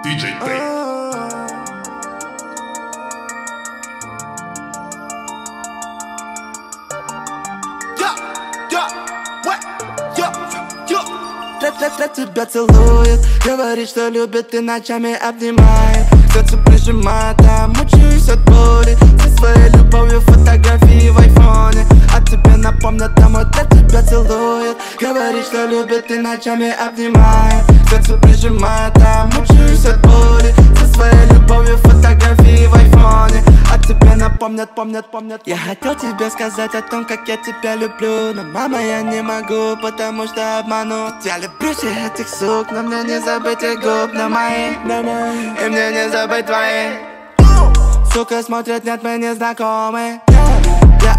DJ Tay. Для тебя целует, говорит, что любит и ночами обнимает. Сердце прижимает, а мучаюсь от боли. Со своей любовью фотографии в айфоне. А тебе напомнят, домой для тебя целует. Говорит, что любит и ночами обнимает. Сердце прижимает, а мучаюсь от боли. Со своей любовью фотографии в айфоне. А тебе напомнят. Я хотел тебе сказать о том, как я тебя люблю. Но, мама, я не могу, потому что обману. Я люблю всех этих сук, но мне не забыть их губ на мои. И мне не забыть твои. Сука смотрит, нет, мы не знакомы. Я